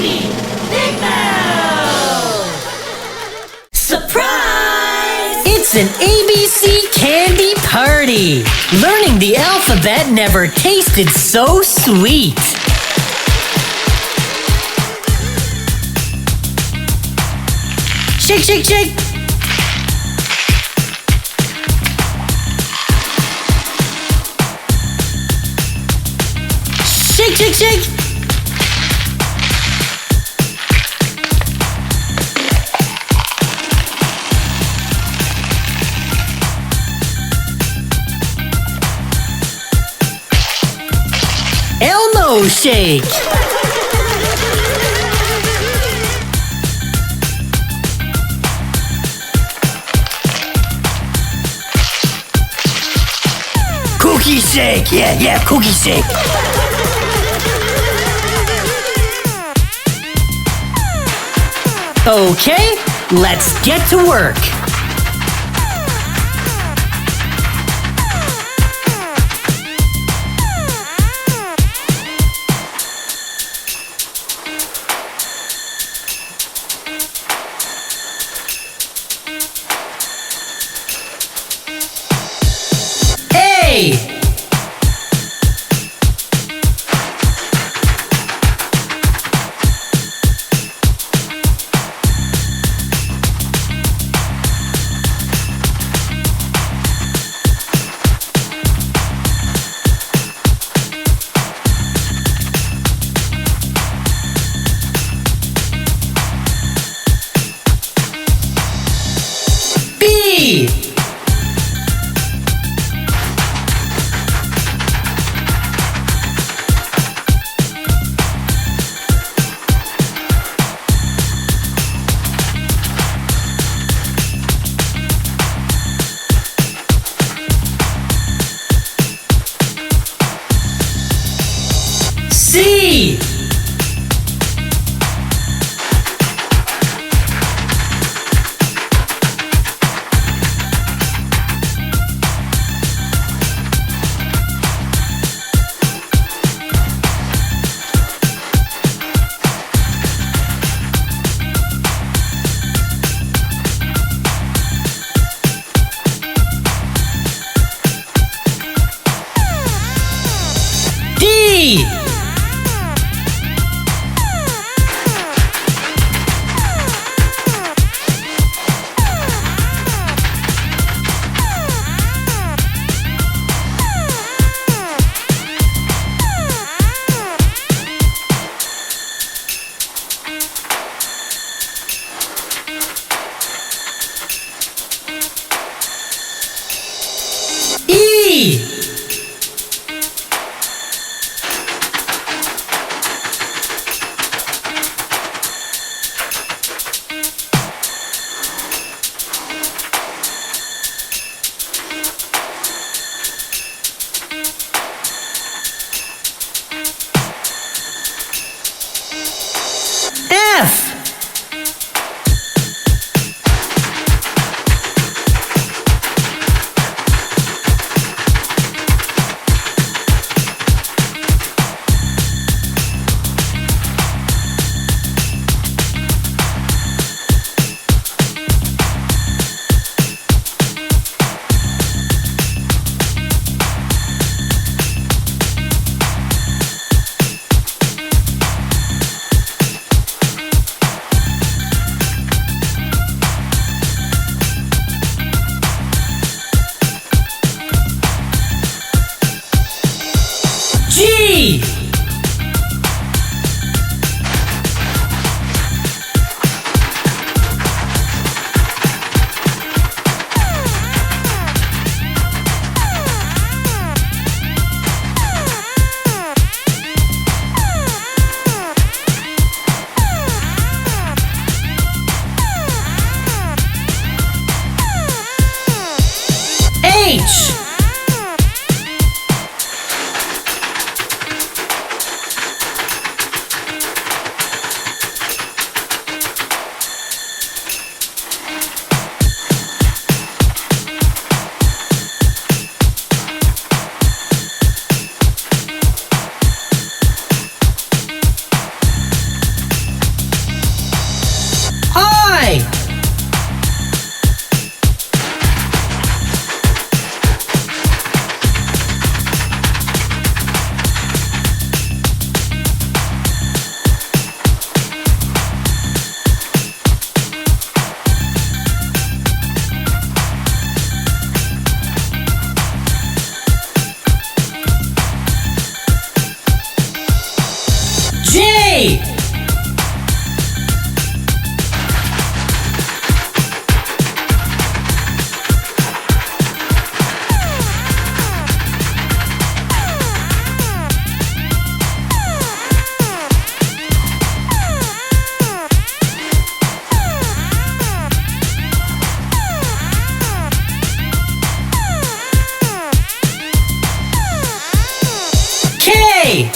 Big Mouth! Surprise! It's an ABC candy party! Learning the alphabet never tasted so sweet! Shake, shake, shake! Shake, shake, shake! Elmo shake! Cookie shake! Yeah, cookie shake! Okay, let's get to work! A! B! C! D! K. K.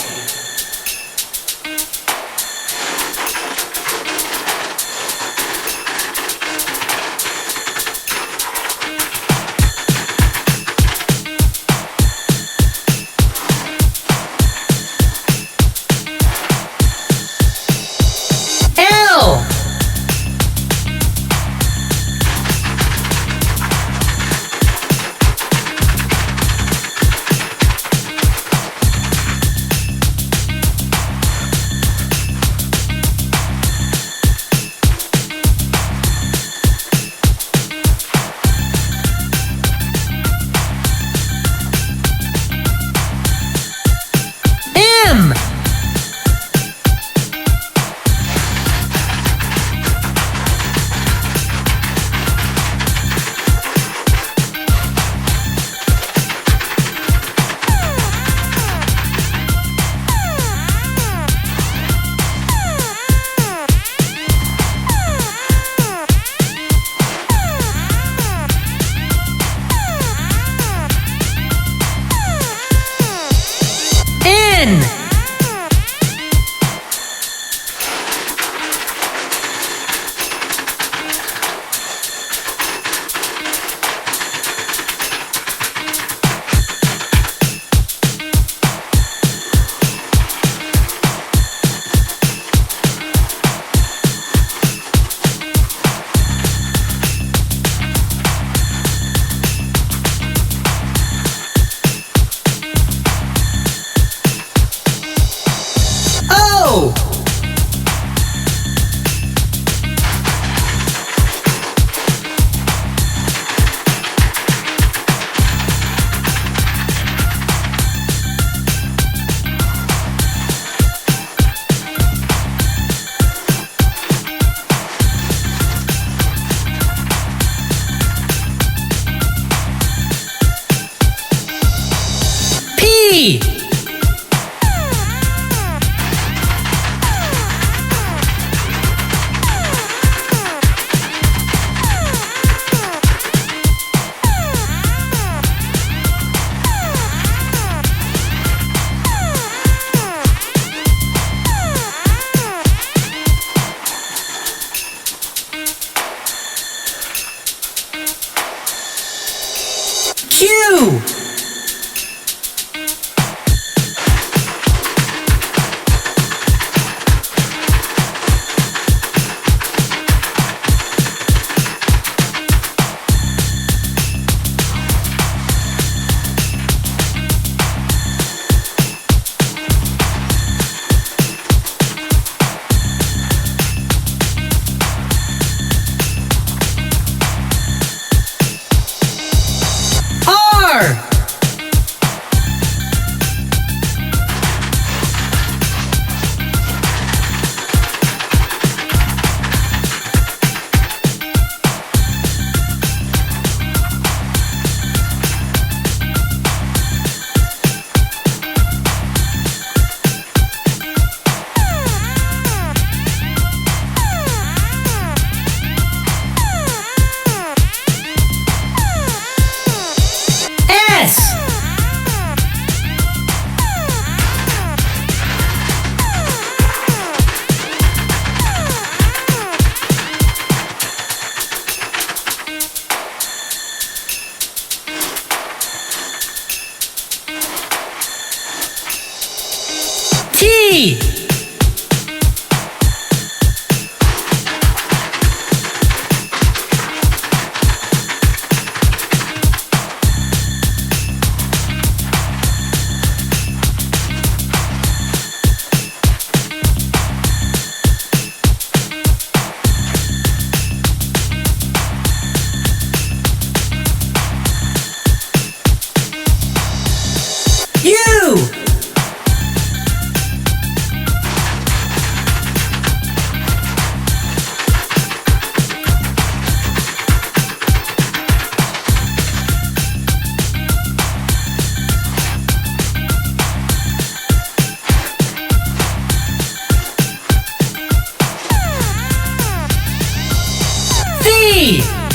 Z.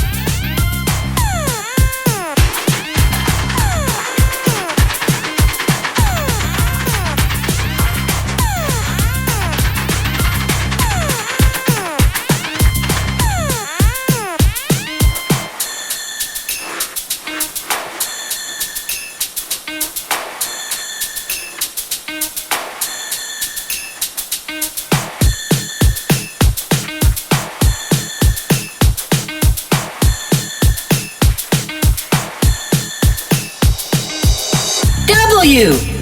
W.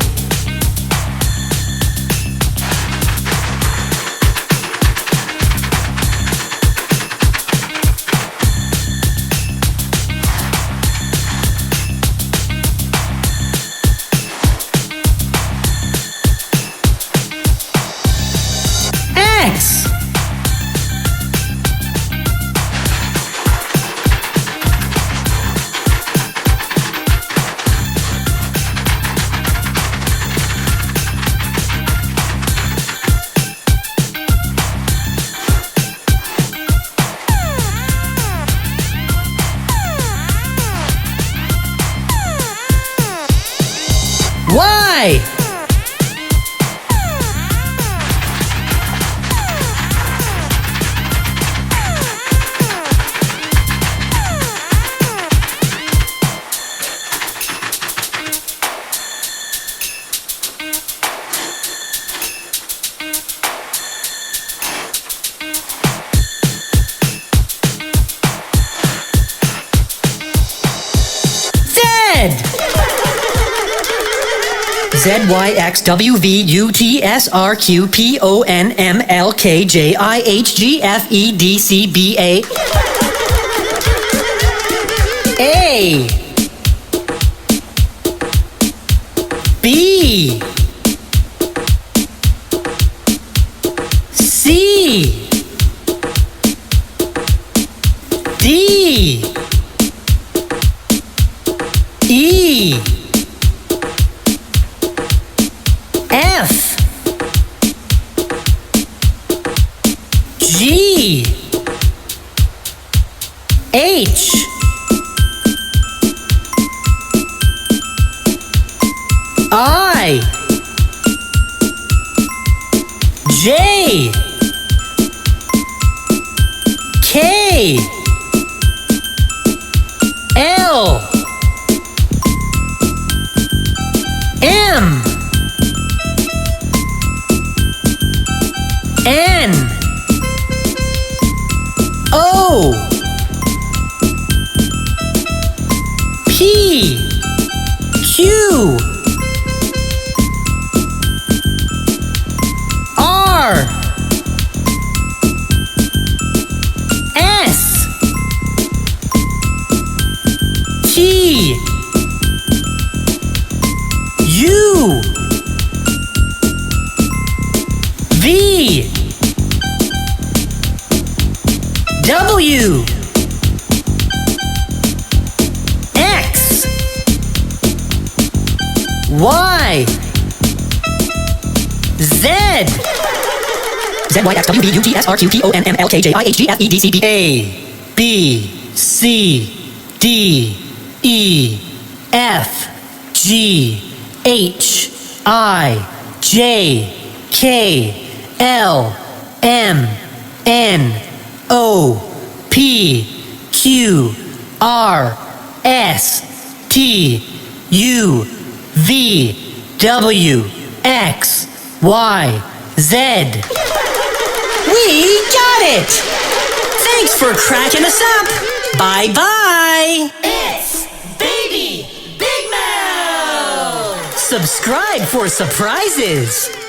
X. Y. Z, Y, X, W, V, U, T, S, R, Q, P, O, N, M, L, K, J, I, H, G, F, E, D, C, B, A. A. B. C. D. E. F. G. H. I. J. K. L. M. N. O. P. Q. R. S. T. U. V. W. X. Y. Z. Z, Y, X, W, V, U, T, S, R, Q, P, O, N, M, L, K, J, I, H, G, F, E, D, C, B. A. B. C. D. E. F. G. H. I. J. K. L. M. N. O. P. Q. R. S. T. U. V. W. X. Y. Z. We got it! Thanks for cracking us up! Bye-bye! It's Baby Big Mouth! Subscribe for surprises!